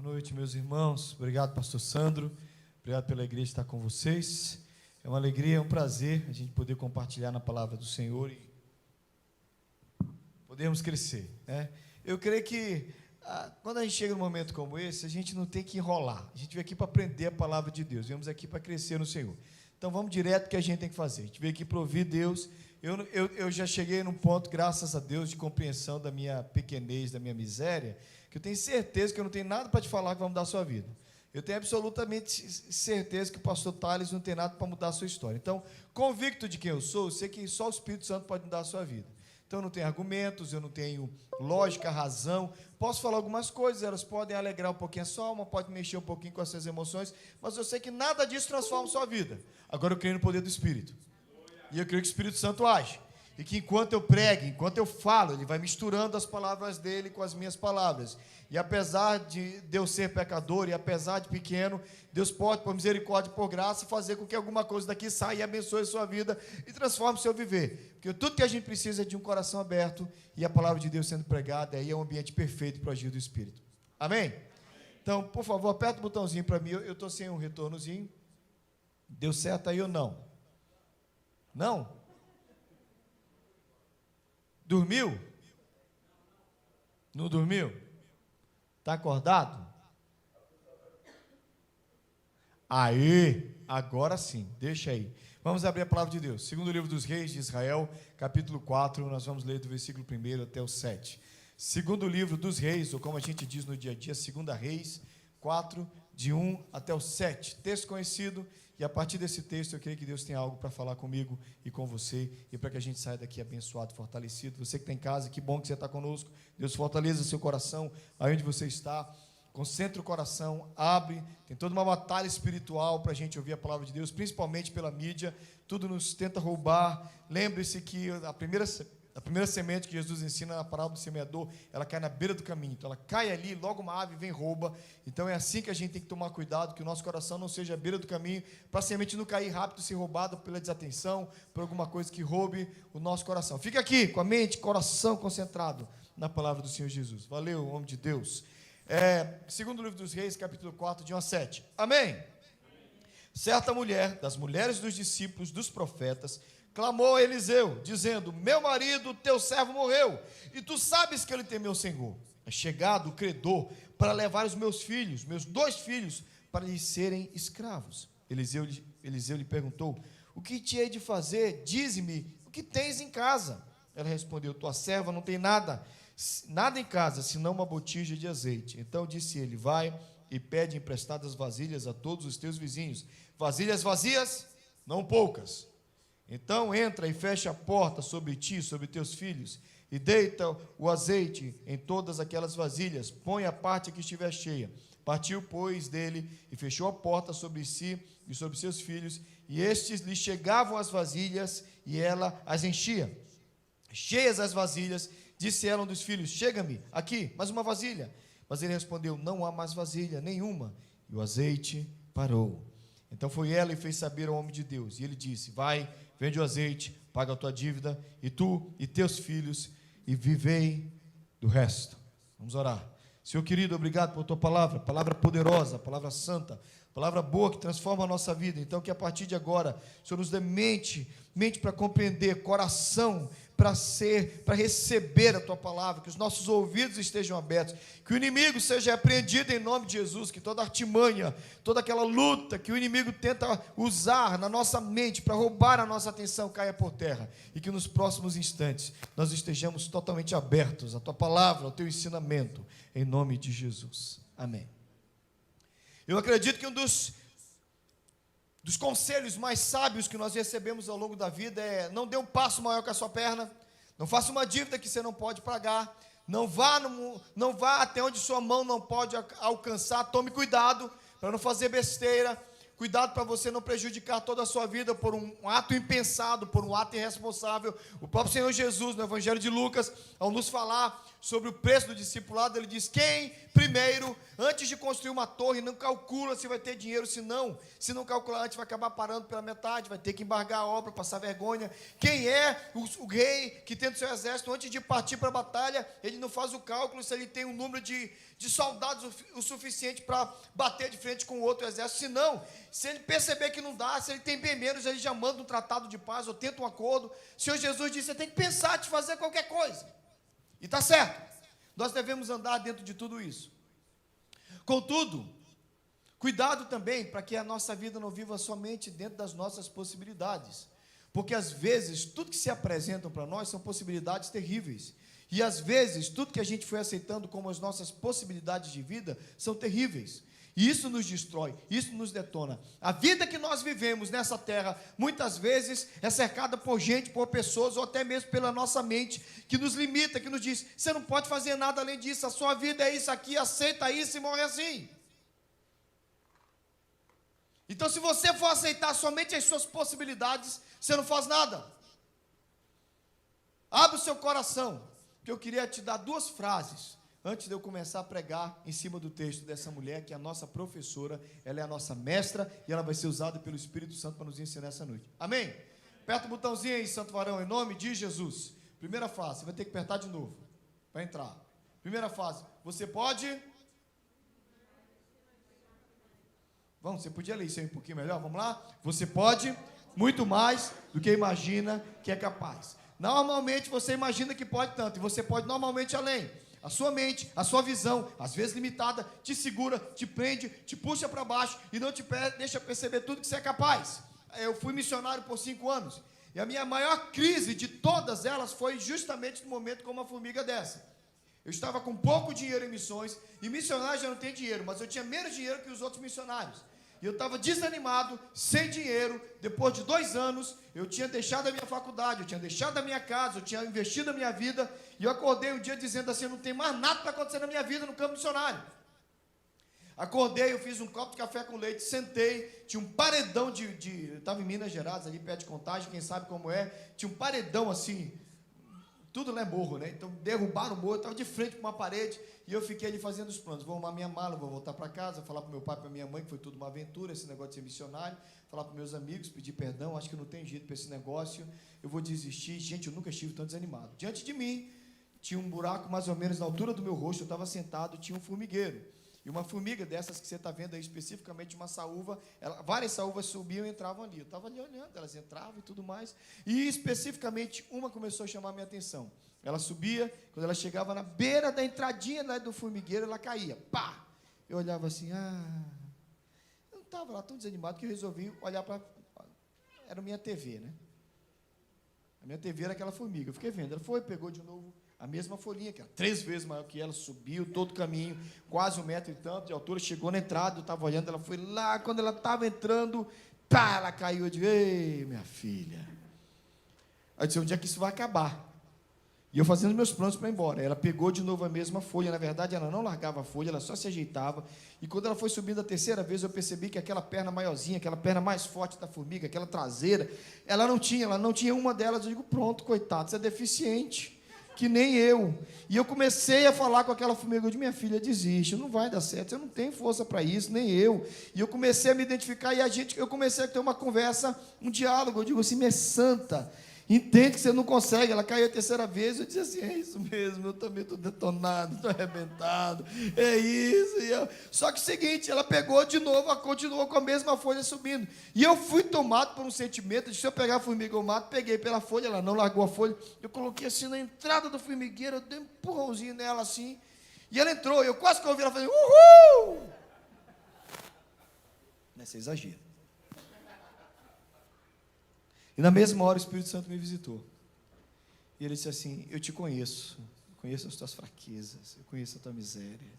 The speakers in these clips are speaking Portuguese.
Boa noite, meus irmãos. Obrigado, pastor Sandro. Obrigado pela igreja estar com vocês. É uma alegria, é um prazer a gente poder compartilhar na palavra do Senhor e podermos crescer, né? Eu creio que quando a gente chega num momento como esse, a gente não tem que enrolar. A gente veio aqui para aprender a palavra de Deus. Viemos aqui para crescer no Senhor. Então vamos direto ao que a gente tem que fazer. A gente veio aqui para ouvir Deus. Eu já cheguei num ponto, graças a Deus, de compreensão da minha pequenez, da minha miséria, que eu tenho certeza que eu não tenho nada para te falar que vai mudar a sua vida. Eu tenho absolutamente certeza que o pastor Thales não tem nada para mudar a sua história. Então, convicto de quem eu sou, eu sei que só o Espírito Santo pode mudar a sua vida. Então, eu não tenho argumentos, eu não tenho lógica, razão. Posso falar algumas coisas, elas podem alegrar um pouquinho a sua alma, podem mexer um pouquinho com as suas emoções, mas eu sei que nada disso transforma a sua vida. Agora, eu creio no poder do Espírito. E eu creio que o Espírito Santo age. E que enquanto eu prego, enquanto eu falo, ele vai misturando as palavras dele com as minhas palavras. E apesar de eu ser pecador, e apesar de pequeno, Deus pode, por misericórdia e por graça, fazer com que alguma coisa daqui saia e abençoe a sua vida e transforme o seu viver. Porque tudo que a gente precisa é de um coração aberto e a palavra de Deus sendo pregada, aí é um ambiente perfeito para o agir do Espírito. Amém? Então, por favor, aperta o botãozinho para mim. Eu estou sem um retornozinho. Deu certo aí ou não? Não? Dormiu? Não dormiu? Está acordado? Aí, agora sim, deixa aí. Vamos abrir a palavra de Deus. Segundo livro dos Reis de Israel, capítulo 4, nós vamos ler do versículo 1 até o 7. Segundo livro dos Reis, ou como a gente diz no dia a dia, Segunda Reis 4, de 1 até o 7. Texto conhecido. E a partir desse texto, eu creio que Deus tem algo para falar comigo e com você, e para que a gente saia daqui abençoado, fortalecido. Você que está em casa, que bom que você está conosco. Deus fortaleça seu coração, aí onde você está. Concentre o coração, abre. Tem toda uma batalha espiritual para a gente ouvir a palavra de Deus, principalmente pela mídia. Tudo nos tenta roubar. Lembre-se que a primeira semente que Jesus ensina na parábola do semeador, ela cai na beira do caminho. Então ela cai ali, logo uma ave vem e rouba. Então é assim que a gente tem que tomar cuidado, que o nosso coração não seja à beira do caminho, para a semente não cair rápido e ser roubada pela desatenção, por alguma coisa que roube o nosso coração. Fica aqui com a mente, coração concentrado na palavra do Senhor Jesus. Valeu, homem de Deus. Segundo livro dos Reis, capítulo 4, de 1 a 7. Amém? Certa mulher, das mulheres dos discípulos dos profetas, clamou a Eliseu, dizendo: meu marido, teu servo, morreu, e tu sabes que ele temeu o Senhor. É chegado o credor para levar os meus filhos, meus 2 filhos, para lhes serem escravos. Eliseu lhe perguntou: o que te hei de fazer? Dize-me, o que tens em casa? Ela respondeu: tua serva não tem nada em casa, senão uma botija de azeite. Então disse ele: vai e pede emprestadas vasilhas a todos os teus vizinhos, vasilhas vazias, não poucas. Então entra e fecha a porta sobre ti e sobre teus filhos, e deita o azeite em todas aquelas vasilhas, põe a parte que estiver cheia. Partiu, pois, dele, e fechou a porta sobre si e sobre seus filhos, e estes lhe chegavam as vasilhas, e ela as enchia. Cheias as vasilhas, disse ela a um dos filhos: chega-me aqui mais uma vasilha. Mas ele respondeu: não há mais vasilha nenhuma. E o azeite parou. Então foi ela e fez saber ao homem de Deus, e ele disse: vai, vende o azeite, paga a tua dívida, e tu e teus filhos, e vivei do resto. Vamos orar. Senhor querido, obrigado por tua palavra poderosa, palavra santa, palavra boa que transforma a nossa vida. Então que a partir de agora, o Senhor nos dê mente para compreender, coração para receber a tua palavra, que os nossos ouvidos estejam abertos, que o inimigo seja repreendido em nome de Jesus, que toda artimanha, toda aquela luta que o inimigo tenta usar na nossa mente para roubar a nossa atenção caia por terra, e que nos próximos instantes nós estejamos totalmente abertos à tua palavra, ao teu ensinamento, em nome de Jesus. Amém. Eu acredito que um dos conselhos mais sábios que nós recebemos ao longo da vida é: não dê um passo maior que a sua perna, não faça uma dívida que você não pode pagar, não vá até onde sua mão não pode alcançar, tome cuidado para não fazer besteira, cuidado para você não prejudicar toda a sua vida por um ato impensado, por um ato irresponsável. O próprio Senhor Jesus, no Evangelho de Lucas, ao nos falar sobre o preço do discipulado, ele diz: quem primeiro, antes de construir uma torre, não calcula se vai ter dinheiro, se não calcular antes, vai acabar parando pela metade, vai ter que embargar a obra, passar vergonha. Quem é o rei que tem o seu exército, antes de partir para a batalha, ele não faz o cálculo se ele tem um número de soldados o suficiente para bater de frente com o outro exército. Se não, se ele perceber que não dá, se ele tem bem menos, ele já manda um tratado de paz ou tenta um acordo. O Senhor Jesus disse: você tem que pensar de fazer qualquer coisa. E está certo, nós devemos andar dentro de tudo isso. Contudo, cuidado também para que a nossa vida não viva somente dentro das nossas possibilidades, porque às vezes tudo que se apresentam para nós são possibilidades terríveis, e às vezes tudo que a gente foi aceitando como as nossas possibilidades de vida são terríveis. E isso nos destrói, isso nos detona. A vida que nós vivemos nessa terra, muitas vezes, é cercada por gente, por pessoas, ou até mesmo pela nossa mente, que nos limita, que nos diz: você não pode fazer nada além disso, a sua vida é isso aqui, aceita isso e morre assim. Então, se você for aceitar somente as suas possibilidades, você não faz nada. Abre o seu coração, que eu queria te dar 2 frases, antes de eu começar a pregar em cima do texto dessa mulher, que é a nossa professora, ela é a nossa mestra, e ela vai ser usada pelo Espírito Santo para nos ensinar essa noite. Amém? Aperta o botãozinho aí, santo varão, em nome de Jesus. Primeira fase, você vai ter que apertar de novo, para entrar. Primeira fase, você pode... Vamos, você podia ler isso aí um pouquinho melhor? Vamos lá? Você pode muito mais do que imagina que é capaz. Normalmente você imagina que pode tanto, e você pode normalmente além. A sua mente, a sua visão, às vezes limitada, te segura, te prende, te puxa para baixo e não te deixa perceber tudo que você é capaz. Eu fui missionário por 5 anos, e a minha maior crise de todas elas foi justamente no momento como uma formiga dessa. Eu estava com pouco dinheiro em missões, e missionário já não tem dinheiro, mas eu tinha menos dinheiro que os outros missionários. E eu estava desanimado, sem dinheiro. Depois de 2 anos, eu tinha deixado a minha faculdade, eu tinha deixado a minha casa, eu tinha investido a minha vida, e eu acordei um dia dizendo assim: eu não tenho mais nada para acontecer na minha vida no campo missionário. Acordei, eu fiz um copo de café com leite, sentei, tinha um paredão eu estava em Minas Gerais, ali perto de Contagem, quem sabe como é, tinha um paredão assim, tudo lá é morro, né? Então derrubaram o morro, eu estava de frente para uma parede, e eu fiquei ali fazendo os planos: vou arrumar minha mala, vou voltar para casa, falar para o meu pai e para minha mãe que foi tudo uma aventura, esse negócio de ser missionário, falar para meus amigos, pedir perdão, acho que não tem jeito para esse negócio, eu vou desistir. Gente, eu nunca estive tão desanimado. Diante de mim, tinha um buraco mais ou menos na altura do meu rosto, eu estava sentado, tinha um formigueiro, e uma formiga dessas que você está vendo aí, especificamente uma saúva, várias saúvas subiam e entravam ali, eu estava ali olhando, elas entravam e tudo mais, e especificamente uma começou a chamar a minha atenção. Ela subia, quando ela chegava na beira da entradinha do formigueiro, ela caía, pá! Eu olhava assim, eu não estava lá tão desanimado que eu resolvi olhar para... Era a minha TV, né? A minha TV era aquela formiga, eu fiquei vendo. Ela foi, pegou de novo a mesma folhinha, que era 3 vezes maior que ela, subiu todo o caminho, quase 1 metro e tanto de altura, chegou na entrada, eu estava olhando, ela foi lá, quando ela estava entrando, pá, ela caiu. Eu disse: ei, minha filha. Aí eu disse: onde é que isso vai acabar? E eu fazendo meus planos para ir embora. Ela pegou de novo a mesma folha. Na verdade, ela não largava a folha, ela só se ajeitava. E quando ela foi subindo a 3ª vez, eu percebi que aquela perna maiorzinha, aquela perna mais forte da formiga, aquela traseira, ela não tinha uma delas. Eu digo: pronto, coitado, você é deficiente, que nem eu. E eu comecei a falar com aquela formiga. Eu disse: minha filha, desiste, não vai dar certo, você não tem força para isso, nem eu. E eu comecei a me identificar, e eu comecei a ter uma conversa, um diálogo. Eu digo assim: minha santa, entende que você não consegue. Ela caiu a 3ª vez, eu disse assim: é isso mesmo, eu também estou detonado, estou arrebentado, é isso. Só que o seguinte, ela pegou de novo, ela continuou com a mesma folha subindo, e eu fui tomado por um sentimento de: se eu pegar a formiga eu mato. Peguei pela folha, ela não largou a folha, eu coloquei assim na entrada do formigueiro, eu dei um empurrãozinho nela assim, e ela entrou, eu quase que ouvi ela fazer uhul. Nesse exagero. E na mesma hora o Espírito Santo me visitou. E ele disse assim: eu te conheço, eu conheço as tuas fraquezas, eu conheço a tua miséria,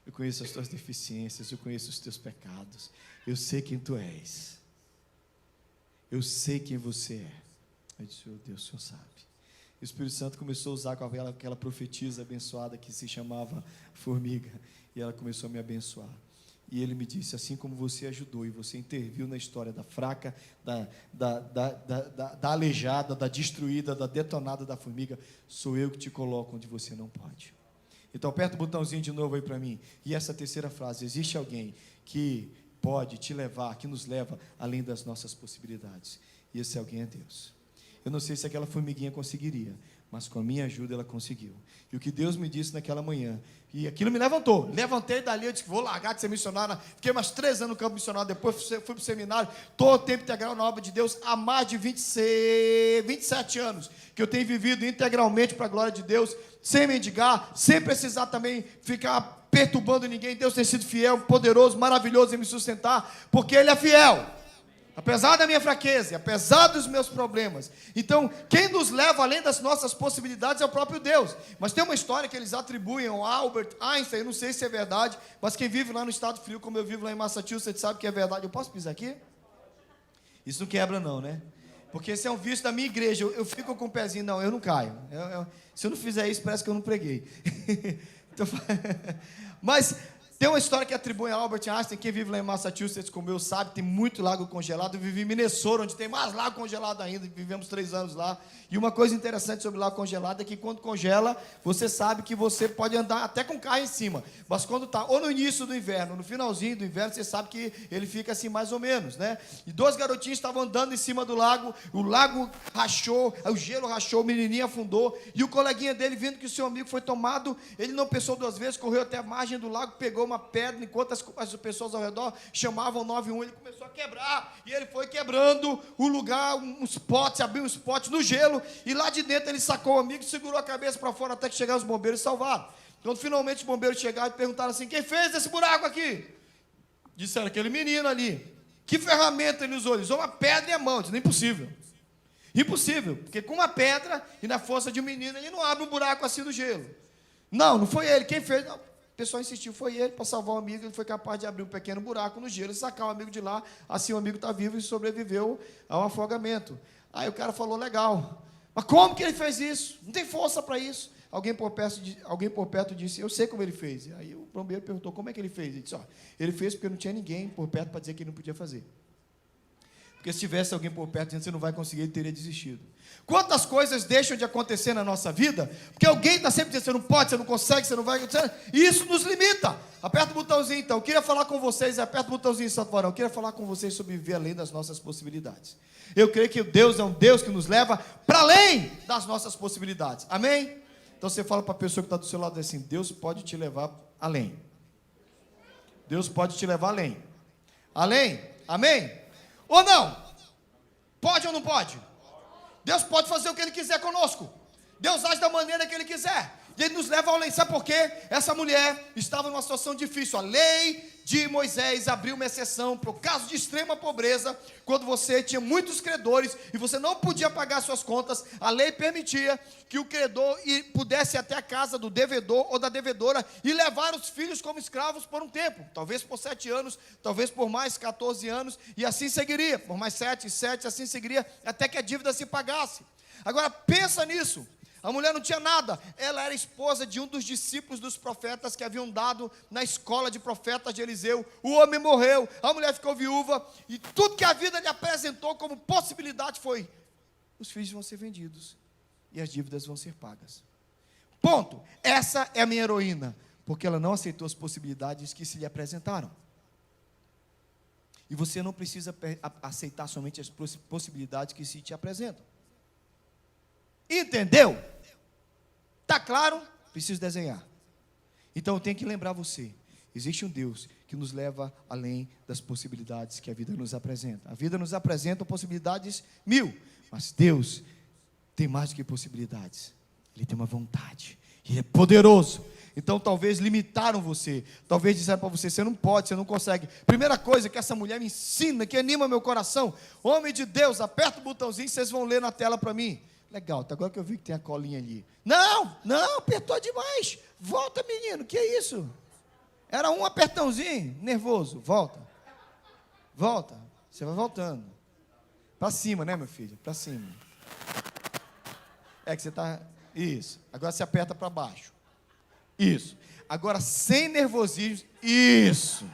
eu conheço as tuas deficiências, eu conheço os teus pecados, eu sei quem tu és, eu sei quem você é. Eu disse: oh Deus, o Senhor sabe. E o Espírito Santo começou a usar com aquela profetisa abençoada que se chamava Formiga, e ela começou a me abençoar. E ele me disse: assim como você ajudou e você interviu na história da fraca, da aleijada, da destruída, da detonada da formiga, sou eu que te coloco onde você não pode. Então aperta o botãozinho de novo aí para mim. E essa terceira frase: existe alguém que pode te levar, que nos leva além das nossas possibilidades. E esse alguém é Deus. Eu não sei se aquela formiguinha conseguiria, mas com a minha ajuda ela conseguiu. E o que Deus me disse naquela manhã, e aquilo me levantou. Levantei dali, eu disse: vou largar de ser missionário. Fiquei mais 3 anos no campo missionário, depois fui para o seminário, todo tempo integral na obra de Deus, há mais de 27 anos, que eu tenho vivido integralmente para a glória de Deus, sem mendigar, sem precisar também ficar perturbando ninguém. Deus tem sido fiel, poderoso, maravilhoso em me sustentar, porque Ele é fiel. Apesar da minha fraqueza, apesar dos meus problemas. Então, quem nos leva além das nossas possibilidades é o próprio Deus. Mas tem uma história que eles atribuem ao Albert Einstein, eu não sei se é verdade, mas quem vive lá no estado frio, como eu vivo lá em Massachusetts, sabe que é verdade. Eu posso pisar aqui? Isso não quebra não, né? Porque esse é um vício da minha igreja, eu fico com o pezinho, não, eu não caio. Se eu não fizer isso, parece que eu não preguei. Então, mas... tem uma história que atribui a Albert Einstein. Quem vive lá em Massachusetts, como eu, sabe, tem muito lago congelado. Eu vivi em Minnesota, onde tem mais lago congelado ainda. Vivemos 3 anos lá. E uma coisa interessante sobre lago congelado é que quando congela, você sabe que você pode andar até com o carro em cima. Mas quando está ou no início do inverno, ou no finalzinho do inverno, você sabe que ele fica assim mais ou menos, né? E 2 garotinhos estavam andando em cima do lago. O lago rachou, o gelo rachou, o menininho afundou. E o coleguinha dele, vendo que o seu amigo foi tomado, ele não pensou 2 vezes, correu até a margem do lago, pegou uma pedra, enquanto as pessoas ao redor chamavam 911, ele começou a quebrar, e ele foi quebrando o lugar, uns potes, abriu uns potes no gelo, e lá de dentro ele sacou o amigo, segurou a cabeça para fora até que chegaram os bombeiros e salvaram. Quando finalmente os bombeiros chegaram e perguntaram assim: quem fez esse buraco aqui? Disseram: aquele menino ali. Que ferramenta ele usou? Ele usou uma pedra e a mão. Disse: impossível. Impossível, porque com uma pedra e na força de um menino, ele não abre um buraco assim no gelo. Não foi ele. Quem fez? Não. O pessoal insistiu, foi ele, para salvar o amigo. Ele foi capaz de abrir um pequeno buraco no gelo e sacar o amigo de lá. Assim o amigo está vivo e sobreviveu ao afogamento. Aí o cara falou: legal, mas como que ele fez isso? Não tem força para isso. Alguém por perto disse: eu sei como ele fez. Aí o bombeiro perguntou: como é que ele fez? Ele disse: ele fez porque não tinha ninguém por perto para dizer que ele não podia fazer. Porque se tivesse alguém por perto dizendo: você não vai conseguir, ele teria desistido. Quantas coisas deixam de acontecer na nossa vida, porque alguém está sempre dizendo: você não pode, você não consegue, você não vai, e isso nos limita. Aperta o botãozinho então. Eu queria falar com vocês, aperta o botãozinho, Santo Varão. Eu queria falar com vocês sobre viver além das nossas possibilidades. Eu creio que Deus é um Deus que nos leva para além das nossas possibilidades. Amém? Então você fala para a pessoa que está do seu lado assim: Deus pode te levar além. Deus pode te levar além. Além? Amém? Ou não? Pode ou não pode? Deus pode fazer o que Ele quiser conosco. Deus age da maneira que Ele quiser. E Ele nos leva ao além. Sabe por quê? Essa mulher estava numa situação difícil. A lei de Moisés abriu uma exceção para o caso de extrema pobreza. Quando você tinha muitos credores e você não podia pagar suas contas, a lei permitia que o credor pudesse ir até a casa do devedor ou da devedora e levar os filhos como escravos por um tempo. Talvez por 7 anos, talvez por mais 14 anos, e assim seguiria. Por mais 7, assim seguiria, até que a dívida se pagasse. Agora pensa nisso. A mulher não tinha nada. Ela era esposa de um dos discípulos dos profetas que haviam dado na escola de profetas de Eliseu. O homem morreu, a mulher ficou viúva, e tudo que a vida lhe apresentou como possibilidade foi: os filhos vão ser vendidos e as dívidas vão ser pagas. Ponto. Essa é a minha heroína, porque ela não aceitou as possibilidades que se lhe apresentaram. E você não precisa aceitar somente as possibilidades que se te apresentam. Entendeu? Tá claro? Preciso desenhar. Então eu tenho que lembrar você: existe um Deus que nos leva além das possibilidades que a vida nos apresenta. A vida nos apresenta possibilidades 1000, mas Deus tem mais do que possibilidades. Ele tem uma vontade, Ele é poderoso. Então talvez limitaram você, talvez disseram para você: você não pode, você não consegue. Primeira coisa que essa mulher me ensina, que anima meu coração: homem de Deus, aperta o botãozinho, vocês vão ler na tela para mim. Legal, tá, agora que eu vi que tem a colinha ali. Não, apertou demais. Volta, menino, que é isso? Era um apertãozinho, nervoso. Volta. Você vai voltando. Para cima, né, meu filho? Para cima. É que você está... Isso. Agora você aperta para baixo. Isso. Agora sem nervosismo. Isso.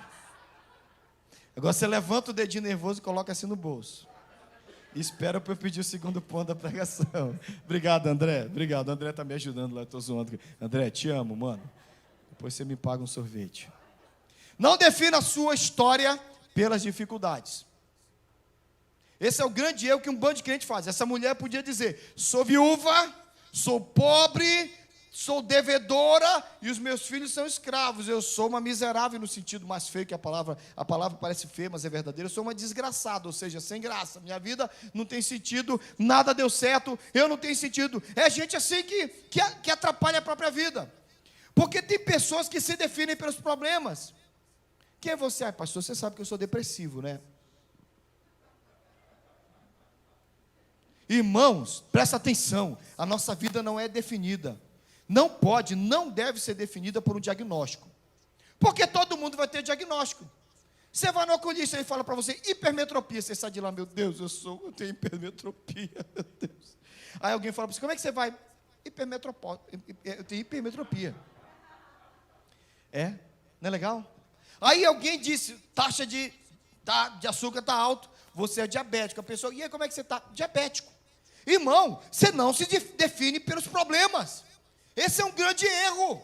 Agora você levanta o dedinho nervoso e coloca assim no bolso. Espera para eu pedir o segundo ponto da pregação. Obrigado, André. Obrigado. O André está me ajudando lá. Estou zoando. André, te amo, mano. Depois você me paga um sorvete. Não defina a sua história pelas dificuldades. Esse é o grande erro que um bando de crente faz. Essa mulher podia dizer: sou viúva, sou pobre, sou devedora e os meus filhos são escravos. Eu sou uma miserável no sentido mais feio que a palavra parece feia, mas é verdadeira. Eu sou uma desgraçada, ou seja, sem graça. Minha vida não tem sentido, nada deu certo, eu não tenho sentido. É gente assim que atrapalha a própria vida. Porque tem pessoas que se definem pelos problemas. Quem é você? Pastor, você sabe que eu sou depressivo, né? Irmãos, presta atenção, a nossa vida não é definida, não pode, não deve ser definida por um diagnóstico, porque todo mundo vai ter diagnóstico. Você vai no oculista e fala para você, hipermetropia, você sai de lá, meu Deus, eu tenho hipermetropia, meu Deus. Aí alguém fala para você, como é que você vai? Eu tenho hipermetropia. Não é legal? Aí alguém disse, taxa de açúcar está alto, você é diabético. A pessoa, e aí como é que você está? Diabético. Irmão, você não se define pelos problemas. Esse é um grande erro.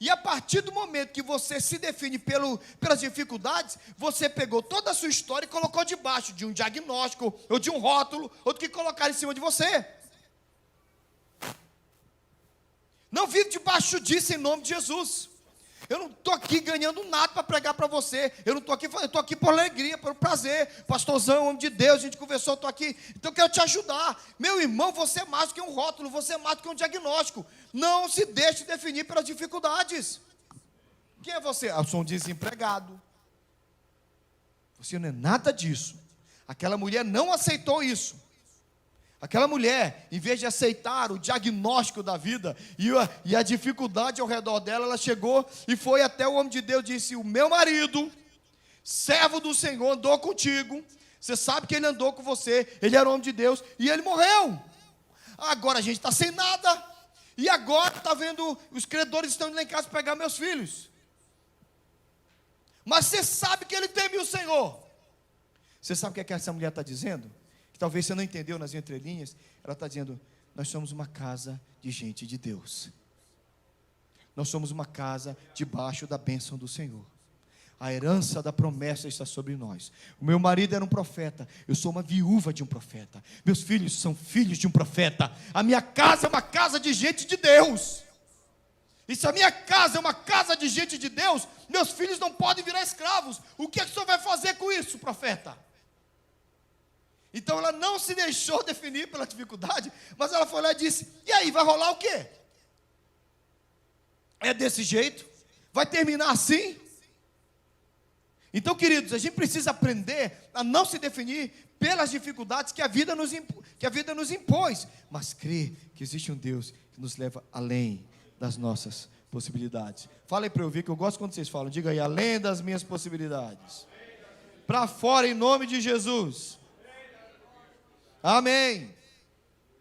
E a partir do momento que você se define pelas dificuldades, você pegou toda a sua história e colocou debaixo de um diagnóstico, ou de um rótulo, ou do que colocar em cima de você. Não vive debaixo disso em nome de Jesus. Eu não estou aqui ganhando nada para pregar para você. Eu estou aqui por alegria, por prazer. Pastorzão, homem de Deus, a gente conversou, estou aqui. Então eu quero te ajudar. Meu irmão, você é mais do que um rótulo, você é mais do que um diagnóstico. Não se deixe definir pelas dificuldades. Quem é você? Eu sou um desempregado. Você não é nada disso. Aquela mulher não aceitou isso. Aquela mulher, em vez de aceitar o diagnóstico da vida e a dificuldade ao redor dela, ela chegou e foi até o homem de Deus e disse: o meu marido, servo do Senhor, andou contigo, você sabe que ele andou com você, ele era homem de Deus e ele morreu. Agora a gente está sem nada, e agora está vendo, os credores estão indo lá em casa pegar meus filhos. Mas você sabe que ele teme o Senhor. Você sabe o que é que essa mulher está dizendo? Talvez você não entendeu nas entrelinhas, ela está dizendo, nós somos uma casa de gente de Deus. Nós somos uma casa debaixo da bênção do Senhor. A herança da promessa está sobre nós. O meu marido era um profeta, eu sou uma viúva de um profeta. Meus filhos são filhos de um profeta. A minha casa é uma casa de gente de Deus. E se a minha casa é uma casa de gente de Deus, meus filhos não podem virar escravos. O que é que o senhor vai fazer com isso, profeta? Então ela não se deixou definir pela dificuldade, mas ela foi lá e disse, e aí, vai rolar o quê? É desse jeito? Vai terminar assim? Então, queridos, a gente precisa aprender a não se definir pelas dificuldades que a vida nos impôs, mas crer que existe um Deus que nos leva além das nossas possibilidades. Fala aí para eu ouvir, que eu gosto quando vocês falam, diga aí, além das minhas possibilidades. Para fora, em nome de Jesus. Amém.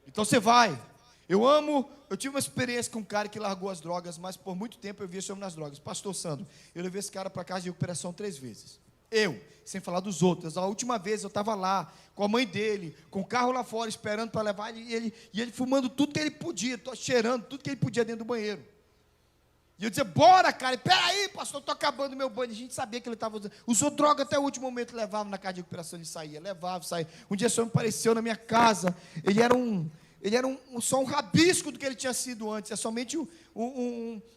Então você vai. Eu tive uma experiência com um cara que largou as drogas, mas por muito tempo eu via esse homem nas drogas. Pastor Sandro, eu levei esse cara para casa de recuperação 3 vezes. Sem falar dos outros. A última vez eu estava lá, com a mãe dele, com o carro lá fora, esperando para levar ele, e ele fumando tudo que ele podia, cheirando tudo que ele podia dentro do banheiro. E eu dizia, bora, cara, peraí, pastor, estou acabando o meu banho. A gente sabia que ele estava usou droga até o último momento, levava na casa de recuperação, ele saía, saía. Um dia esse homem apareceu na minha casa, ele era só um rabisco do que ele tinha sido antes, é somente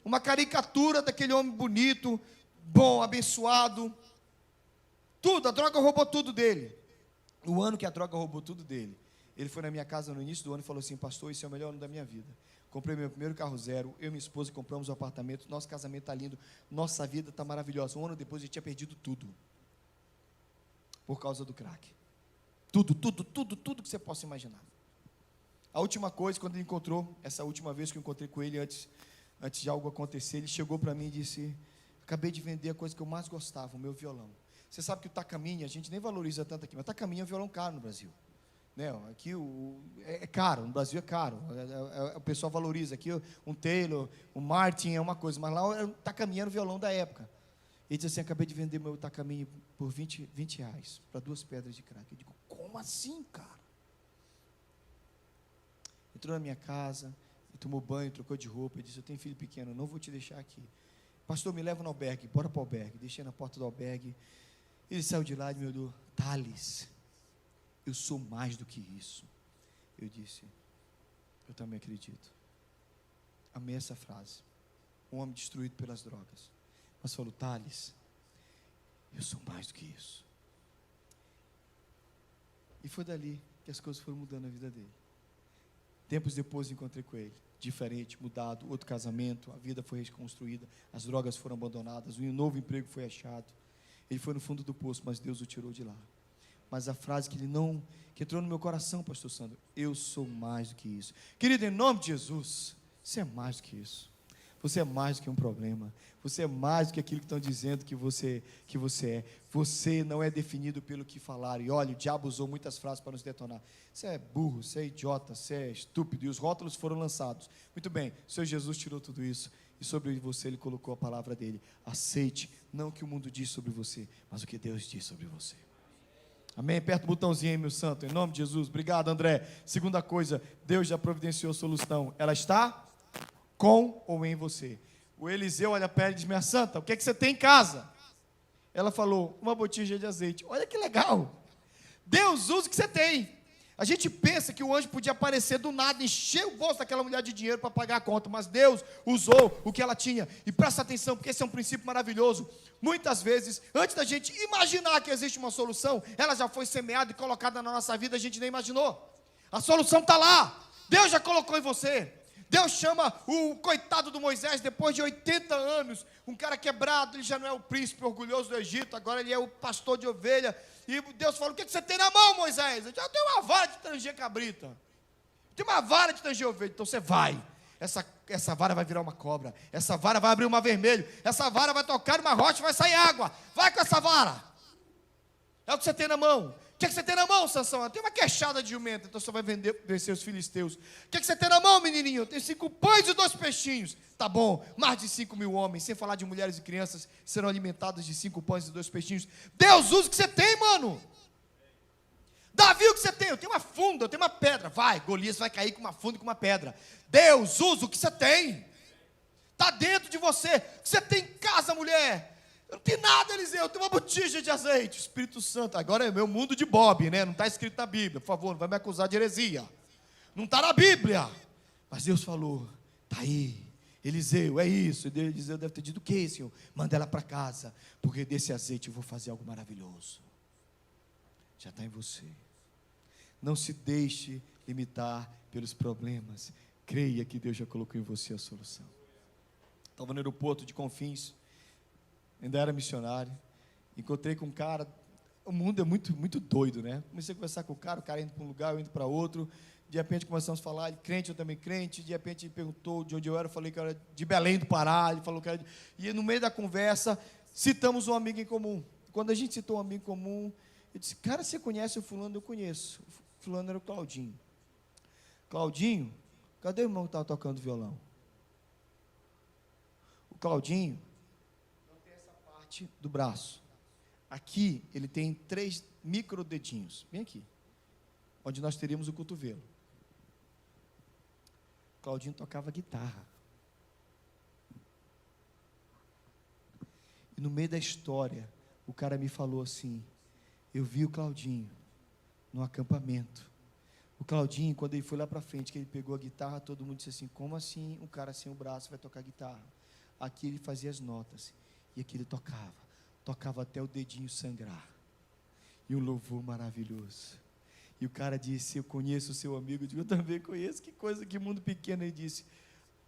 uma caricatura daquele homem bonito, bom, abençoado. Tudo, a droga roubou tudo dele. No ano que a droga roubou tudo dele, ele foi na minha casa no início do ano e falou assim, pastor, esse é o melhor ano da minha vida. Comprei meu primeiro carro zero, eu e minha esposa compramos um apartamento, nosso casamento está lindo, nossa vida está maravilhosa. Um ano depois, a gente tinha perdido tudo, por causa do crack. Tudo que você possa imaginar. A última coisa, quando ele encontrou, essa última vez que eu encontrei com ele, antes de algo acontecer, ele chegou para mim e disse, acabei de vender a coisa que eu mais gostava, o meu violão. Você sabe que o tacaminha, a gente nem valoriza tanto aqui, mas tacaminha é um violão caro no Brasil. Aqui é caro, no Brasil é caro, o pessoal valoriza. Aqui um Taylor, um Martin é uma coisa, mas lá o tacaminha era o violão da época. Ele disse assim, acabei de vender meu tacaminha por 20 reais, para 2 pedras de crack. Eu digo, como assim, cara? Entrou na minha casa, tomou banho, trocou de roupa, e disse, eu tenho filho pequeno, não vou te deixar aqui. pastor, me leva no albergue, bora para o albergue. Deixei na porta do albergue. Ele saiu de lá e me olhou: Thales, eu sou mais do que isso. Eu disse: eu também acredito. Amei essa frase. Um homem destruído pelas drogas, mas falou: Thales, eu sou mais do que isso. E foi dali que as coisas foram mudando na vida dele. Tempos depois encontrei com ele, diferente, mudado, outro casamento, a vida foi reconstruída, as drogas foram abandonadas, um novo emprego foi achado. Ele foi no fundo do poço, mas Deus o tirou de lá. Mas a frase que entrou no meu coração, pastor Sandro: eu sou mais do que isso. Querido, em nome de Jesus, você é mais do que isso. Você é mais do que um problema. Você é mais do que aquilo que estão dizendo que você é. Você não é definido pelo que falaram. E olha, o diabo usou muitas frases para nos detonar. Você é burro, você é idiota, você é estúpido. E os rótulos foram lançados. Muito bem, o Senhor Jesus tirou tudo isso. E sobre você Ele colocou a palavra dele. Aceite, não o que o mundo diz sobre você, mas o que Deus diz sobre você. Amém? Aperta o botãozinho aí, meu santo, em nome de Jesus. Obrigado, André. Segunda coisa, Deus já providenciou a solução. Ela está com ou em você. O Eliseu olha para ela e diz: minha santa, o que é que você tem em casa? Ela falou: uma botija de azeite. Olha que legal. Deus usa o que você tem. A gente pensa que o anjo podia aparecer do nada, encher o bolso daquela mulher de dinheiro para pagar a conta, mas Deus usou o que ela tinha. E presta atenção, porque esse é um princípio maravilhoso. Muitas vezes, antes da gente imaginar que existe uma solução, ela já foi semeada e colocada na nossa vida, a gente nem imaginou. A solução está lá. Deus já colocou em você. Deus chama o coitado do Moisés, depois de 80 anos, um cara quebrado, ele já não é o príncipe orgulhoso do Egito, agora ele é o pastor de ovelha. E Deus fala: o que você tem na mão, Moisés? Eu tenho uma vara de tanger cabrita. Eu tenho uma vara de tanger ovelha. Então você vai. Essa vara vai virar uma cobra. Essa vara vai abrir um mar vermelho. Essa vara vai tocar numa rocha e vai sair água. Vai com essa vara. É o que você tem na mão. O que você tem na mão, Sansão? Tem uma queixada de jumenta, então você vai vencer os filisteus. O que você tem na mão, menininho? Tem 5 pães e 2 peixinhos. Tá bom, mais de 5.000 homens, sem falar de mulheres e crianças, serão alimentados de 5 pães e 2 peixinhos. Deus usa o que você tem, mano. Davi, o que você tem? Eu tenho uma funda, eu tenho uma pedra. Vai, Golias vai cair com uma funda e com uma pedra. Deus usa o que você tem. Está dentro de você. O que você tem em casa, mulher? Eu não tenho nada, Eliseu, eu tenho uma botija de azeite. Espírito Santo, agora é meu mundo de Bob, né? Não está escrito na Bíblia, por favor, não vai me acusar de heresia. Não está na Bíblia. Mas Deus falou: está aí, Eliseu, é isso. E Eliseu deve ter dito: o que, Senhor? Manda ela para casa, porque desse azeite eu vou fazer algo maravilhoso. Já está em você. Não se deixe limitar pelos problemas. Creia que Deus já colocou em você a solução. Estava no aeroporto de Confins, ainda era missionário, encontrei com um cara. O mundo é muito, muito doido, né? Comecei a conversar com o cara indo para um lugar, eu indo para outro. De repente começamos a falar, ele crente, eu também crente. De repente ele perguntou de onde eu era, eu falei que eu era de Belém do Pará. Ele falou que era E no meio da conversa, citamos um amigo em comum. Quando a gente citou um amigo em comum, eu disse: cara, você conhece o fulano? Eu conheço. O fulano era o Claudinho. Claudinho, cadê o irmão que estava tocando violão? O Claudinho do braço. Aqui ele tem 3 microdedinhos, bem aqui, onde nós teríamos o cotovelo. Claudinho tocava guitarra. E no meio da história, o cara me falou assim: eu vi o Claudinho no acampamento. O Claudinho, quando ele foi lá para frente, que ele pegou a guitarra, todo mundo disse assim: como assim um cara sem o braço vai tocar guitarra? Aqui ele fazia as notas. E aqui ele tocava até o dedinho sangrar. E um louvor maravilhoso. E o cara disse: eu conheço o seu amigo. Eu digo: eu também conheço. Que coisa, que mundo pequeno. Ele disse: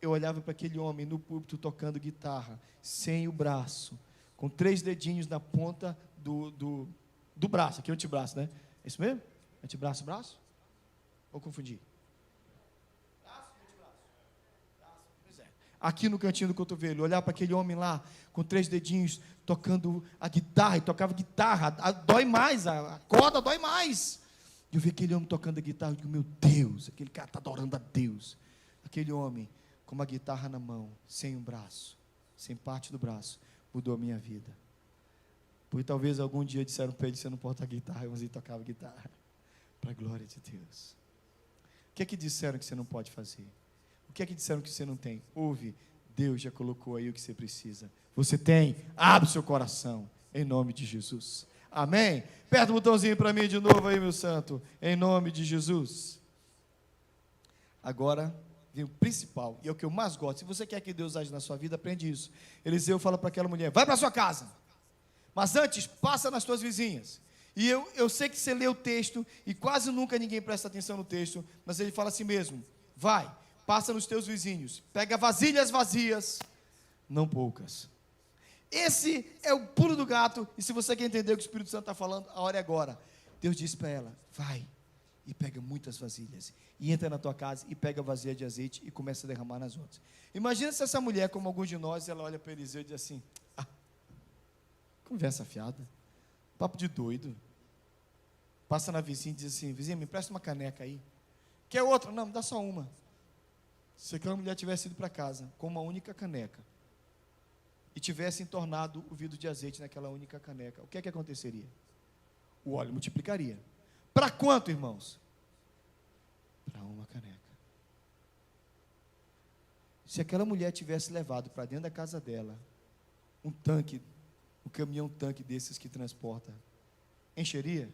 eu olhava para aquele homem no púlpito tocando guitarra, sem o braço, com 3 dedinhos na ponta do braço. Aqui é o antebraço, né? É isso mesmo? Antebraço, braço? Ou confundi? Aqui no cantinho do cotovelo, olhar para aquele homem lá, com 3 dedinhos, tocando a guitarra, e tocava guitarra, dói mais, a corda dói mais. Eu vi aquele homem tocando a guitarra, eu digo: meu Deus, aquele cara está adorando a Deus. Aquele homem, com uma guitarra na mão, sem um braço, sem parte do braço, mudou a minha vida. Porque talvez algum dia disseram para ele: você não pode tocar guitarra, mas ele tocava guitarra, para a glória de Deus. O que é que disseram que você não pode fazer? O que é que disseram que você não tem? Ouve, Deus já colocou aí o que você precisa. Você tem, abre o seu coração, em nome de Jesus. Amém? Aperta o botãozinho para mim de novo aí, meu santo, em nome de Jesus. Agora vem o principal, e é o que eu mais gosto. Se você quer que Deus age na sua vida, aprende isso. Eliseu fala para aquela mulher: vai para sua casa, mas antes passa nas tuas vizinhas. E eu sei que você lê o texto, e quase nunca ninguém presta atenção no texto, mas ele fala assim mesmo: vai, passa nos teus vizinhos, pega vasilhas vazias, não poucas. Esse é o pulo do gato. E se você quer entender o que o Espírito Santo está falando, a hora é agora. Deus disse para ela: vai e pega muitas vasilhas, e entra na tua casa e pega a vasilha de azeite e começa a derramar nas outras. Imagina se essa mulher, como alguns de nós, ela olha para Eliseu e diz assim: conversa fiada, papo de doido. Passa na vizinha e diz assim: vizinha, me empresta uma caneca aí. Quer outra? Não, me dá só uma. Se aquela mulher tivesse ido para casa com uma única caneca e tivesse entornado o vidro de azeite naquela única caneca, o que é que aconteceria? O óleo multiplicaria. Para quanto, irmãos? Para uma caneca. Se aquela mulher tivesse levado para dentro da casa dela um tanque, um caminhão-tanque desses que transporta, encheria?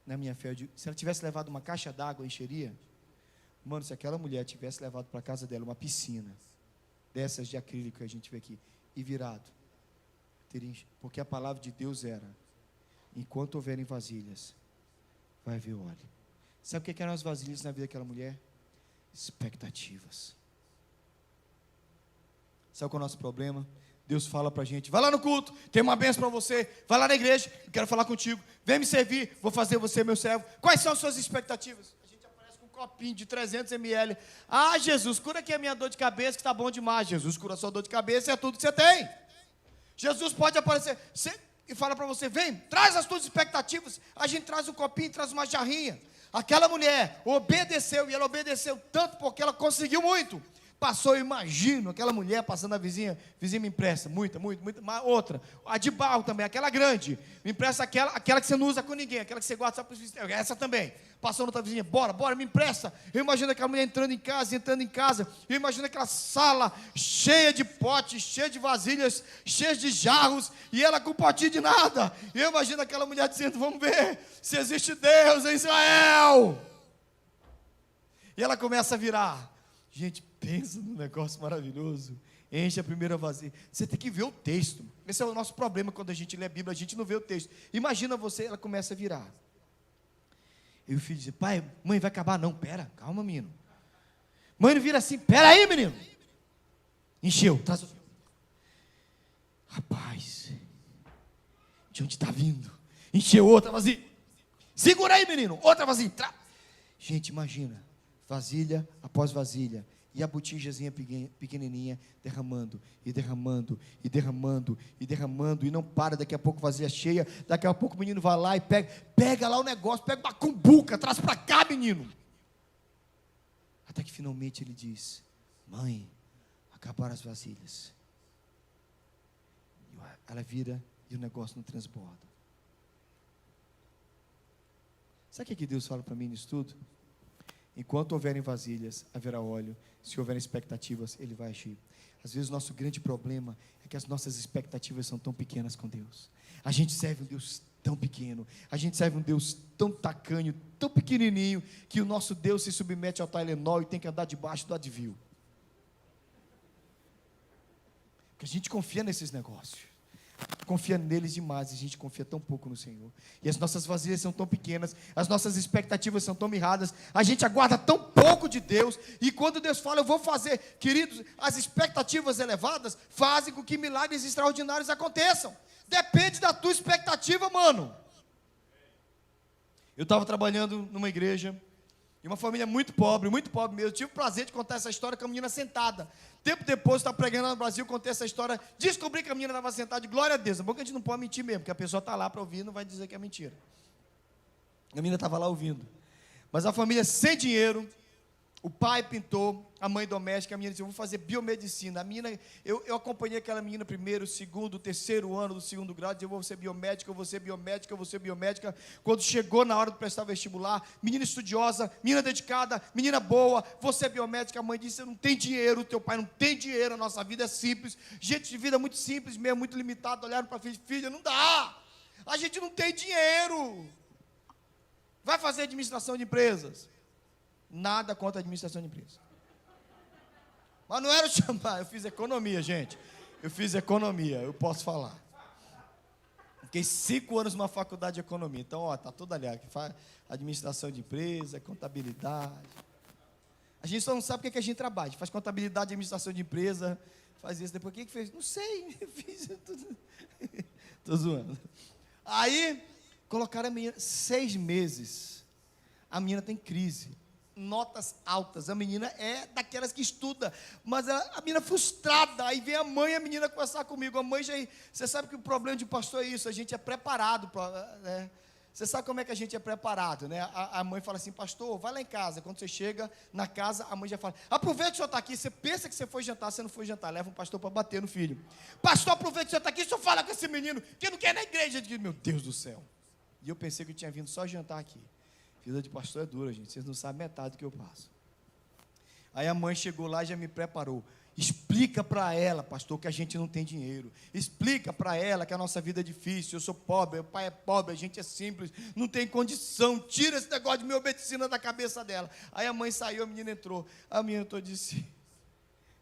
Na minha fé, eu digo, se ela tivesse levado uma caixa d'água, encheria? Mano, se aquela mulher tivesse levado para a casa dela uma piscina, dessas de acrílico que a gente vê aqui, e virado, teria, porque a palavra de Deus era: enquanto houverem vasilhas, vai haver óleo. Sabe o que eram as vasilhas na vida daquela mulher? Expectativas. Sabe qual é o nosso problema? Deus fala para a gente: vai lá no culto, tem uma bênção para você, vai lá na igreja, eu quero falar contigo, vem me servir, vou fazer você meu servo. Quais são as suas expectativas? A gente aparece com um copinho de 300 ml. Jesus, cura aqui a minha dor de cabeça, que está bom demais. Jesus cura a sua dor de cabeça, é tudo que você tem. Jesus pode aparecer e fala para você: vem, traz as tuas expectativas. A gente traz um copinho, traz uma jarrinha. Aquela mulher obedeceu, e ela obedeceu tanto porque ela conseguiu muito. Passou, eu imagino, aquela mulher passando a vizinha me empresta, muita, outra, a de barro também, aquela grande, me empresta aquela que você não usa com ninguém, aquela que você guarda só para os vizinhos, essa também. Passou na outra vizinha: bora, me empresta. Eu imagino aquela mulher entrando em casa, eu imagino aquela sala cheia de potes, cheia de vasilhas, cheia de jarros, e ela com potinho de nada. Eu imagino aquela mulher dizendo: vamos ver se existe Deus em Israel. E ela começa a virar. Gente, pensa num negócio maravilhoso. Enche a primeira vasilha. Você tem que ver o texto. Esse é o nosso problema quando a gente lê a Bíblia, a gente não vê o texto. Imagina você, ela começa a virar. E o filho diz: pai, mãe, vai acabar? Não, pera, calma, menino. Mãe não vira assim: pera aí, menino. Encheu, traz o... Rapaz, de onde está vindo? Encheu outra vasilha. Segura aí, menino, outra vasilha. Gente, imagina, vasilha após vasilha, e a botija pequenininha derramando, e não para. Daqui a pouco vasilha cheia, daqui a pouco o menino vai lá e pega lá o negócio, pega uma cumbuca, traz para cá, menino. Até que finalmente ele diz: mãe, acabaram as vasilhas. Ela vira e o negócio não transborda. Sabe o que Deus fala para mim nisso tudo? Enquanto houverem vasilhas, haverá óleo. Se houverem expectativas, Ele vai agir. Às vezes o nosso grande problema é que as nossas expectativas são tão pequenas com Deus. A gente serve um Deus tão pequeno, a gente serve um Deus tão tacanho, tão pequenininho, que o nosso Deus se submete ao Tylenol e tem que andar debaixo do Advil. Porque a gente confia nesses negócios. Confia neles demais, e a gente confia tão pouco no Senhor. E as nossas vasilhas são tão pequenas, as nossas expectativas são tão mirradas, a gente aguarda tão pouco de Deus. E quando Deus fala: eu vou fazer, queridos, as expectativas elevadas fazem com que milagres extraordinários aconteçam. Depende da tua expectativa, mano. Eu estava trabalhando numa igreja, e uma família muito pobre mesmo. Eu tive o prazer de contar essa história com a menina sentada. Tempo depois, eu estava pregando no Brasil, contei essa história, descobri que a menina estava sentada, de glória a Deus. É bom que a gente não pode mentir mesmo, porque a pessoa está lá para ouvir e não vai dizer que é mentira. A menina estava lá ouvindo. Mas a família sem dinheiro, O pai pintou, a mãe doméstica, a menina disse, eu vou fazer biomedicina. A menina, eu acompanhei aquela menina primeiro, segundo, terceiro ano do segundo grau, dizia, eu vou ser biomédica, eu vou ser biomédica, eu vou ser biomédica. Quando chegou na hora de prestar vestibular, menina estudiosa, menina dedicada, menina boa, vou ser biomédica. A mãe disse, você não tem dinheiro, teu pai não tem dinheiro, a nossa vida é simples, gente de vida muito simples mesmo, muito limitada, olharam para a filha, não dá, a gente não tem dinheiro. Vai fazer administração de empresas. Nada contra a administração de empresa. Mas não era o chamar, eu fiz economia, gente. Eu fiz economia, eu posso falar. Fiquei 5 anos numa faculdade de economia. Então, ó, tá tudo ali, que faz administração de empresa, contabilidade. A gente só não sabe o que a gente trabalha. Faz contabilidade, administração de empresa, faz isso. Depois, o que fez? Não sei, eu fiz tudo. Tô zoando. Aí, colocaram a menina, 6 meses. A menina tem crise. Notas altas, a menina é daquelas que estuda, mas a menina frustrada, aí vem a mãe e a menina conversar comigo, a mãe já, você sabe que o problema de pastor é isso, a gente é preparado, né? Você sabe como é que a gente é preparado, né? A mãe fala assim, pastor, vai lá em casa, quando você chega na casa, a mãe já fala, aproveita que o senhor está aqui, você pensa que você foi jantar, você não foi jantar, leva um pastor para bater no filho, pastor, aproveita que o senhor está aqui, o senhor fala com esse menino, que não quer ir na igreja, eu digo, meu Deus do céu, e eu pensei que eu tinha vindo só jantar aqui. Vida de pastor é dura, gente. Vocês não sabem metade do que eu passo. Aí a mãe chegou lá e já me preparou. Explica para ela, pastor, que a gente não tem dinheiro. Explica para ela que a nossa vida é difícil. Eu sou pobre, o pai é pobre, a gente é simples, não tem condição. Tira esse negócio de biomedicina da cabeça dela. Aí a mãe saiu, a menina entrou. A menina entrou e disse,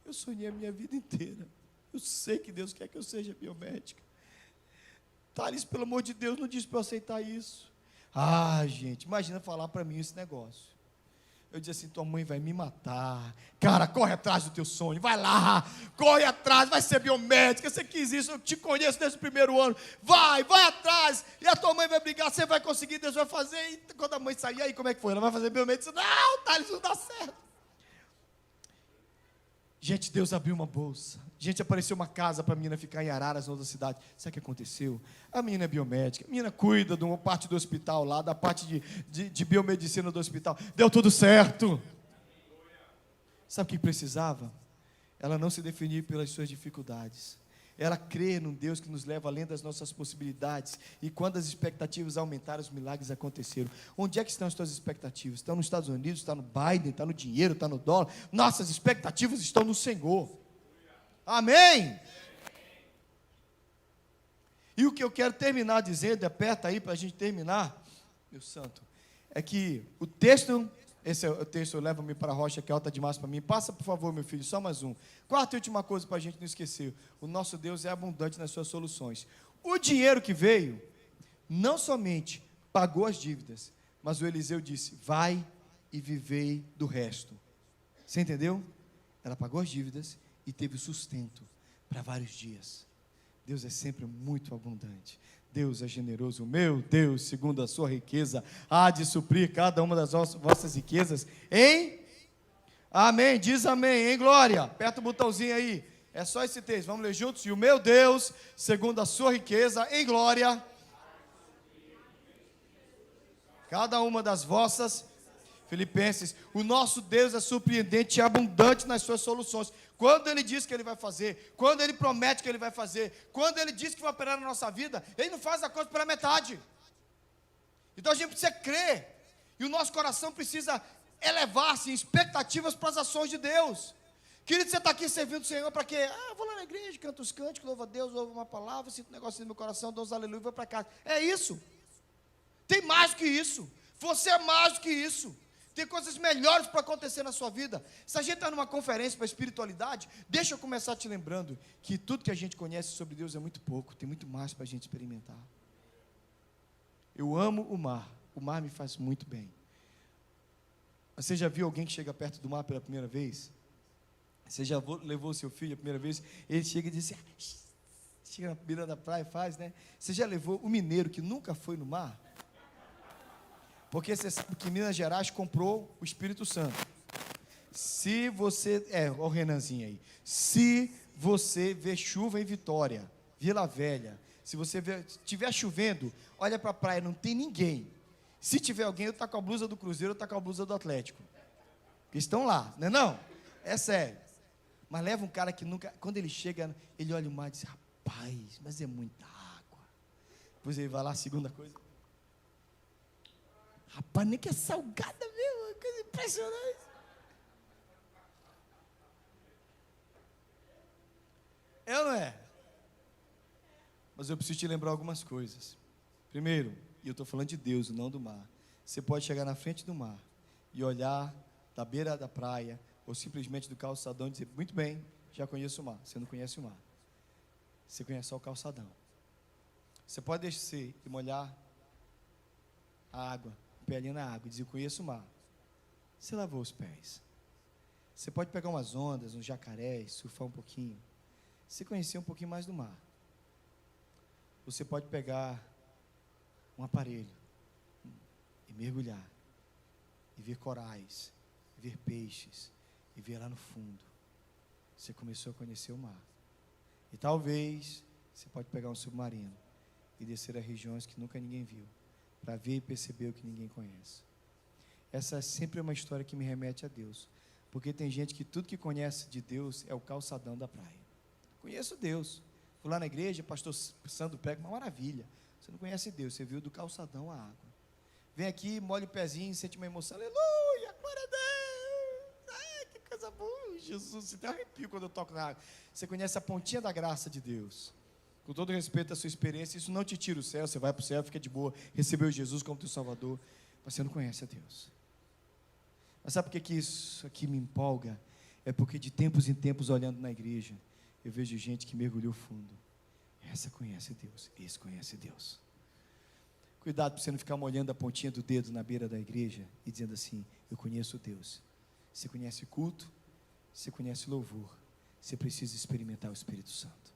eu sonhei a minha vida inteira. Eu sei que Deus quer que eu seja biomédica. Thales, pelo amor de Deus, não disse para eu aceitar isso. Ah, gente, imagina falar para mim esse negócio. Eu disse assim, tua mãe vai me matar. Cara, corre atrás do teu sonho, vai lá, corre atrás, vai ser biomédica, você quis isso, eu te conheço desde o primeiro ano. Vai atrás, e a tua mãe vai brigar, você vai conseguir, Deus vai fazer. E quando a mãe sair, aí como é que foi? Ela vai fazer biomedicina? Não, Thales, não dá certo. Gente, Deus abriu uma bolsa. Gente, apareceu uma casa para a menina ficar em Araras, na outra cidade. Sabe o que aconteceu? A menina é biomédica. A menina cuida de uma parte do hospital lá, da parte de biomedicina do hospital. Deu tudo certo. Sabe o que precisava? Ela não se definir pelas suas dificuldades. Ela crê num Deus que nos leva além das nossas possibilidades. E quando as expectativas aumentaram, os milagres aconteceram. Onde é que estão as tuas expectativas? Estão nos Estados Unidos, está no Biden, está no dinheiro, está no dólar. Nossas expectativas estão no Senhor. Amém? E o que eu quero terminar dizendo, aperta aí para a gente terminar, meu santo, é que o texto... Esse é o texto, leva-me para a rocha que é alta demais para mim. Passa, por favor, meu filho, só mais um. Quarta e última coisa para a gente não esquecer. O nosso Deus é abundante nas suas soluções. O dinheiro que veio, não somente pagou as dívidas, mas o Eliseu disse, vai e vivei do resto. Você entendeu? Ela pagou as dívidas e teve sustento para vários dias. Deus é sempre muito abundante. Deus é generoso, meu Deus, segundo a sua riqueza, há de suprir cada uma das vossas riquezas, em? Amém, diz amém, em glória, aperta o botãozinho aí, é só esse texto, vamos ler juntos, e o meu Deus, segundo a sua riqueza, em glória, cada uma das vossas, Filipenses, o nosso Deus é surpreendente e abundante nas suas soluções. Quando Ele diz que Ele vai fazer, quando Ele promete que Ele vai fazer, quando Ele diz que vai operar na nossa vida, Ele não faz a coisa pela metade. Então a gente precisa crer, e o nosso coração precisa elevar-se em expectativas para as ações de Deus. Querido, você está aqui servindo o Senhor para quê? Eu vou lá na igreja, canto os cânticos, louvo a Deus, ouvo uma palavra, sinto um negócio no meu coração, dou os aleluia e vou para casa. É isso. Tem mais do que isso. Você é mais do que isso. Tem coisas melhores para acontecer na sua vida. Se a gente está numa conferência para espiritualidade, deixa eu começar te lembrando que tudo que a gente conhece sobre Deus é muito pouco, tem muito mais para a gente experimentar. Eu amo o mar me faz muito bem. Você já viu alguém que chega perto do mar pela primeira vez? Você já levou o seu filho a primeira vez? Ele chega e diz assim, chega na beira da praia e faz, né? Você já levou o mineiro que nunca foi no mar? Porque você sabe que Minas Gerais comprou o Espírito Santo. Se você... olha o Renanzinho aí. Se você vê chuva em Vitória, Vila Velha, se você estiver chovendo, olha para a praia, não tem ninguém. Se tiver alguém, eu está com a blusa do Cruzeiro, eu está com a blusa do Atlético. Porque estão lá, não é não? É sério. Mas leva um cara que nunca, quando ele chega, ele olha o mar e diz, rapaz, mas é muita água. Depois ele vai lá, segunda coisa. Rapaz, nem que é salgada mesmo, coisa impressionante. É ou não é? Mas eu preciso te lembrar algumas coisas. Primeiro, e eu estou falando de Deus, não do mar. Você pode chegar na frente do mar e olhar da beira da praia, ou simplesmente do calçadão e dizer, muito bem, já conheço o mar. Você não conhece o mar. Você conhece só o calçadão. Você pode descer e molhar a água, o pé ali na água, e dizer, conheço o mar. Você lavou os pés. Você pode pegar umas ondas, uns jacarés, surfar um pouquinho. Você conhecer um pouquinho mais do mar. Você pode pegar um aparelho e mergulhar, e ver corais, e ver peixes, e ver lá no fundo. Você começou a conhecer o mar. E talvez você pode pegar um submarino e descer a regiões que nunca ninguém viu, para ver e perceber o que ninguém conhece. Essa é sempre uma história que me remete a Deus, porque tem gente que tudo que conhece de Deus é o calçadão da praia. Conheço Deus. Fui lá na igreja, pastor Sandro prega, uma maravilha. Você não conhece Deus, você viu do calçadão a água. Vem aqui, molha o pezinho, sente uma emoção, aleluia, glória a Deus. Ai, que coisa boa, Jesus, você tem arrepio quando eu toco na água. Você conhece a pontinha da graça de Deus. Com todo respeito à sua experiência, isso não te tira o céu, você vai para o céu, fica de boa, recebeu Jesus como teu Salvador, mas você não conhece a Deus. Mas sabe por que isso aqui me empolga? É porque de tempos em tempos, olhando na igreja, eu vejo gente que mergulhou fundo. Essa conhece Deus, esse conhece Deus. Cuidado para você não ficar molhando a pontinha do dedo na beira da igreja e dizendo assim, eu conheço Deus. Você conhece culto, você conhece louvor, você precisa experimentar o Espírito Santo.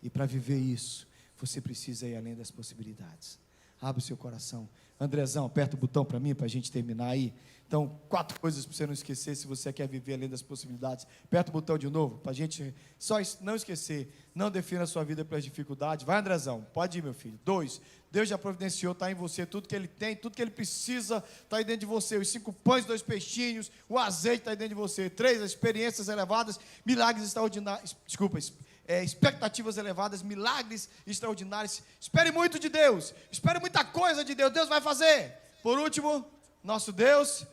E para viver isso, você precisa ir além das possibilidades. Abre o seu coração. Andrezão, aperta o botão para mim, para a gente terminar aí. Então, 4 coisas para você não esquecer, se você quer viver além das possibilidades. Aperta o botão de novo, para a gente só não esquecer. Não defina a sua vida pelas dificuldades. Vai, Andrezão, pode ir, meu filho. 2, Deus já providenciou, está em você, tudo que Ele tem, tudo que Ele precisa, está aí dentro de você. Os 5 pães, 2 peixinhos, o azeite está aí dentro de você. 3, as experiências elevadas, milagres extraordinários, expectativas elevadas, milagres extraordinários. Espere muito de Deus, espere muita coisa de Deus, Deus vai fazer. Por último, nosso Deus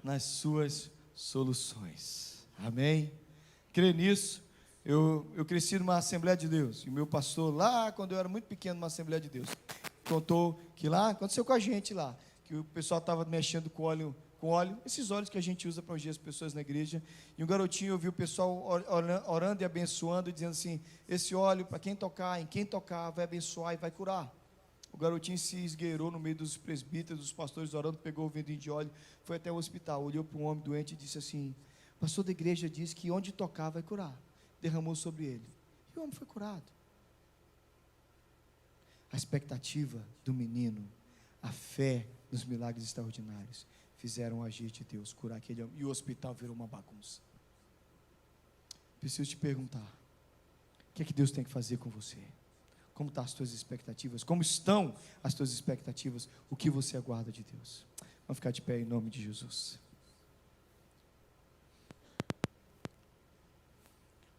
nas suas soluções. Amém? Crê nisso. Eu cresci numa Assembleia de Deus, e o meu pastor lá, quando eu era muito pequeno, numa Assembleia de Deus, contou que lá, aconteceu com a gente lá, que o pessoal estava mexendo com óleo, esses óleos que a gente usa para ungir as pessoas na igreja, e um garotinho ouviu o pessoal orando e abençoando, e dizendo assim, esse óleo, para quem tocar, em quem tocar, vai abençoar e vai curar. O garotinho se esgueirou no meio dos presbíteros, dos pastores orando, pegou o vidrinho de óleo, foi até o hospital, olhou para um homem doente e disse assim, o pastor da igreja disse que onde tocar vai curar. Derramou sobre ele, e o homem foi curado. A expectativa do menino, a fé nos milagres extraordinários, fizeram agir de Deus, curar aquele homem, e o hospital virou uma bagunça. Preciso te perguntar, o que é que Deus tem que fazer com você? Como estão as tuas expectativas? Como estão as tuas expectativas? O que você aguarda de Deus? Vamos ficar de pé em nome de Jesus.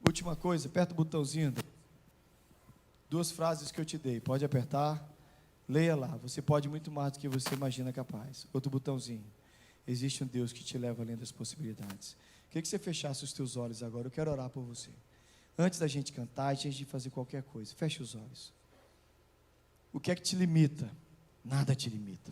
Última coisa, aperta o botãozinho. 2 frases que eu te dei, pode apertar, leia lá. Você pode muito mais do que você imagina capaz. Outro botãozinho. Existe um Deus que te leva além das possibilidades. Queria que você fechasse os teus olhos agora, eu quero orar por você. Antes da gente cantar, antes de fazer qualquer coisa, feche os olhos. O que é que te limita? Nada te limita.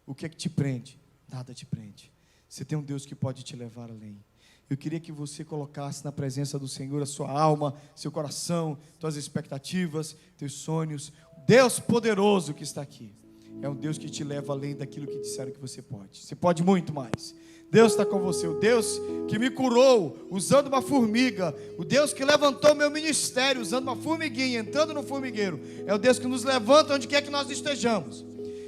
O que é que te prende? Nada te prende. Você tem um Deus que pode te levar além. Eu queria que você colocasse na presença do Senhor a sua alma, seu coração, suas expectativas, teus sonhos. Deus poderoso que está aqui é um Deus que te leva além daquilo que disseram que você pode. Você pode muito mais. Deus está com você, o Deus que me curou usando uma formiga, o Deus que levantou meu ministério usando uma formiguinha, entrando no formigueiro, é o Deus que nos levanta onde quer que nós estejamos,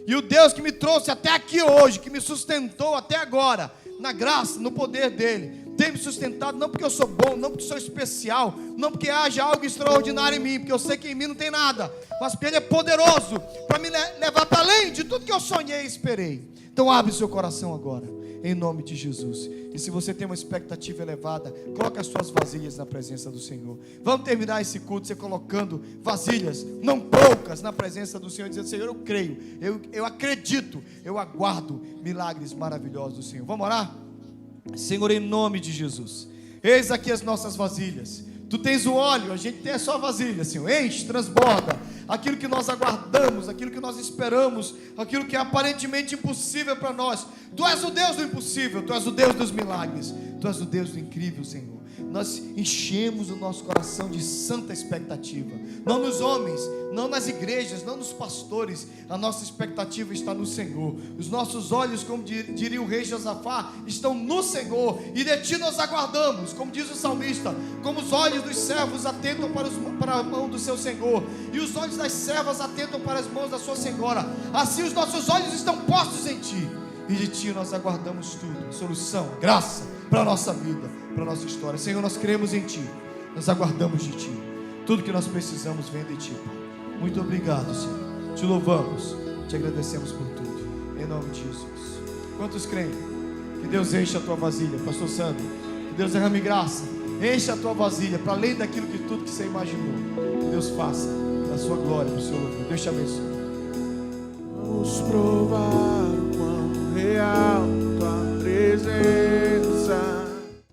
e o Deus que me trouxe até aqui hoje, que me sustentou até agora, na graça, no poder dEle, tem me sustentado, não porque eu sou bom, não porque sou especial, não porque haja algo extraordinário em mim, porque eu sei que em mim não tem nada, mas porque Ele é poderoso, para me levar para além de tudo que eu sonhei e esperei. Então abre seu coração agora, em nome de Jesus. E se você tem uma expectativa elevada, coloque as suas vasilhas na presença do Senhor. Vamos terminar esse culto você colocando vasilhas, não poucas, na presença do Senhor, dizendo: Senhor, eu creio, eu acredito, eu aguardo milagres maravilhosos do Senhor. Vamos orar? Senhor, em nome de Jesus, eis aqui as nossas vasilhas. Tu tens o óleo, a gente tem a sua vasilha, Senhor. Enche, transborda aquilo que nós aguardamos, aquilo que nós esperamos, aquilo que é aparentemente impossível para nós. Tu és o Deus do impossível, Tu és o Deus dos milagres, Tu és o Deus do incrível, Senhor. Nós enchemos o nosso coração de santa expectativa, não nos homens, não nas igrejas, não nos pastores. A nossa expectativa está no Senhor. Os nossos olhos, como diria o rei Josafá, estão no Senhor, e de Ti nós aguardamos, como diz o salmista: como os olhos dos servos atentam para a mão do seu Senhor, e os olhos das servas atentam para as mãos da sua senhora, assim os nossos olhos estão postos em Ti, e de Ti nós aguardamos tudo, solução, graça para a nossa vida, para a nossa história. Senhor, nós cremos em Ti, nós aguardamos de Ti, tudo que nós precisamos vem de Ti, Pai. Muito obrigado, Senhor, Te louvamos, Te agradecemos por tudo, em nome de Jesus. Quantos creem? Que Deus enche a tua vasilha, Pastor Sandro, que Deus derrame graça, enche a tua vasilha, para além daquilo que tudo que você imaginou, que Deus faça, da sua glória, do seu louvor. Deus te abençoe. Vamos provar o quão real Tua presença